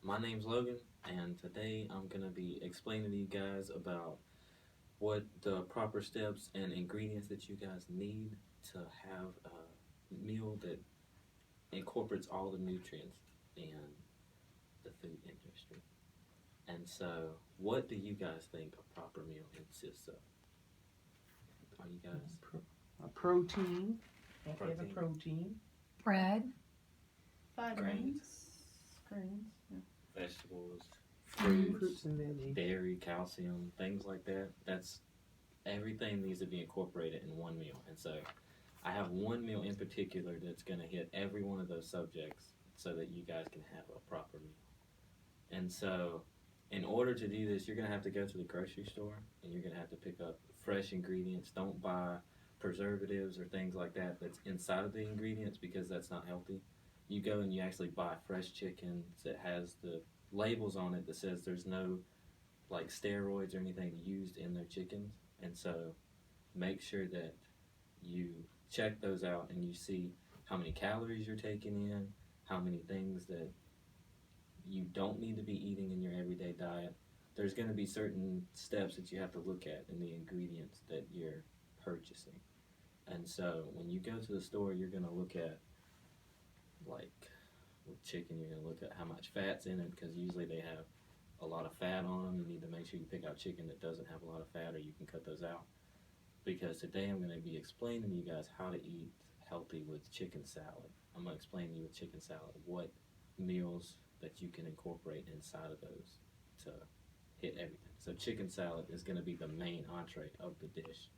My name's Logan, and today I'm going to be explaining to you guys about what the proper steps and ingredients that you guys need to have a meal that incorporates all the nutrients in the food industry. And so, what do you guys think a proper meal consists of? Are you guys A protein. Have to have a protein, protein. Bread, Vitamins. Grains. Yeah. vegetables, Mhm. fruits, Fruits and veggies. dairy, calcium, things like that? That's everything needs to be incorporated in one meal. And so, I have one meal in particular that's going to hit every one of those subjects so that you guys can have a proper meal. And so, in order to do this, you're going to have to go to the grocery store and you're going to have to pick up fresh ingredients. Don't buy preservatives or things like that that's inside of the ingredients because that's not healthy. You go and you actually buy fresh chicken that has the labels on it that says there's no like steroids or anything used in their chickens. And so, make sure that you check those out and you see how many calories you're taking in, how many things that you don't need to be eating in your everyday diet. There's going to be certain steps that you have to look at in the ingredients that you're purchasing. And so when you go to the store, you're going to look at, like with chicken, you're going to look at how much fat's in it because usually they have a lot of fat on them. You need to make sure you pick out chicken that doesn't have a lot of fat or you can cut those out. Because today I'm going to be explaining to you guys how to eat healthy with chicken salad. I'm going to explain to you with chicken salad what meals that you can incorporate inside of those to hit everything. So chicken salad is going to be the main entree of the dish.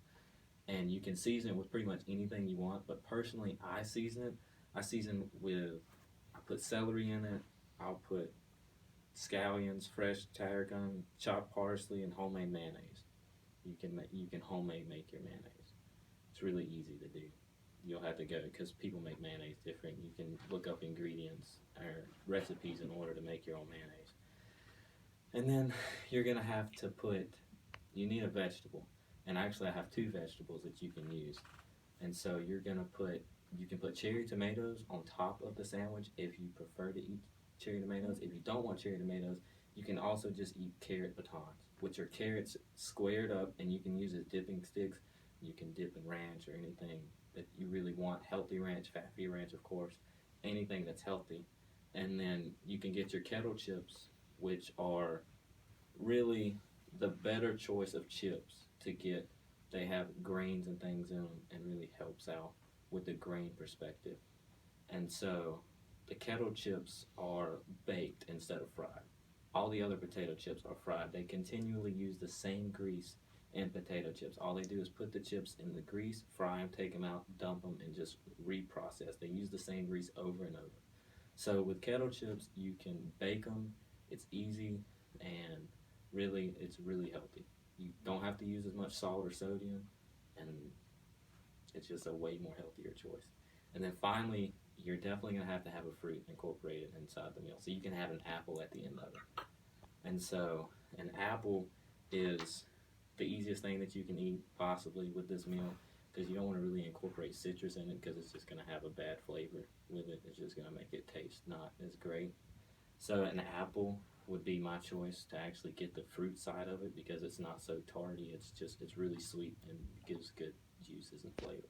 And you can season it with pretty much anything you want, but personally I season it. I season with, I put celery in it, I'll put scallions, fresh tarragon, chopped parsley, and homemade mayonnaise. You can homemade make your mayonnaise. It's really easy to do. You'll have to go because people make mayonnaise different. You can look up ingredients or recipes in order to make your own mayonnaise. And then you're gonna have to put. You need a vegetable, and actually I have two vegetables that you can use. And so you're gonna put. You can put cherry tomatoes on top of the sandwich if you prefer to eat cherry tomatoes. If you don't want cherry tomatoes, you can also just eat carrot batons, which are carrots squared up, and you can use as dipping sticks. You can dip in ranch or anything that you really want. Healthy ranch, fat-free ranch, of course, anything that's healthy. And then you can get your kettle chips, which are really the better choice of chips to get. They have grains and things in them and really helps out with the grain perspective. And so the kettle chips are baked instead of fried. All the other potato chips are fried. They continually use the same grease in potato chips. All they do is put the chips in the grease, fry them, take them out, dump them, and just reprocess. They use the same grease over and over. So with kettle chips, you can bake them. It's easy and really, it's really healthy. You don't have to use as much salt or sodium, and it's just a way more healthier choice. And then finally, you're definitely gonna have to have a fruit incorporated inside the meal. So you can have an apple at the end of it. And so an apple is the easiest thing that you can eat possibly with this meal because you don't want to really incorporate citrus in it because it's just going to have a bad flavor with it. It's just going to make it taste not as great. So an apple would be my choice to actually get the fruit side of it because it's not so tarty. It's really sweet and gives good juices and flavor.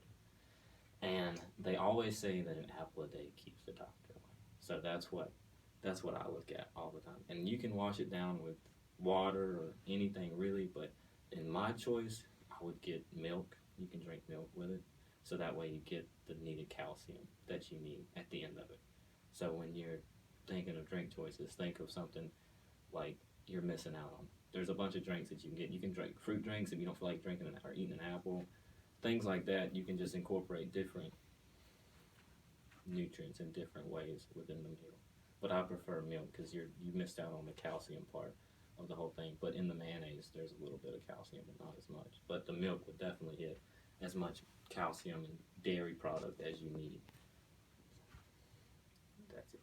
And they always say that an apple a day keeps the doctor away. So that's what I look at all the time. And you can wash it down with water or anything really, but in my choice, I would get milk. You can drink milk with it. So that way you get the needed calcium that you need at the end of it. So when you're thinking of drink choices, think of something like you're missing out on. There's a bunch of drinks that you can get. You can drink fruit drinks if you don't feel like drinking or eating an apple. Things like that, you can just incorporate different nutrients in different ways within the meal. But I prefer milk because you missed out on the calcium part of the whole thing. But in the mayonnaise, there's a little bit of calcium, but not as much. But the milk would definitely hit as much calcium and dairy product as you need. That's it.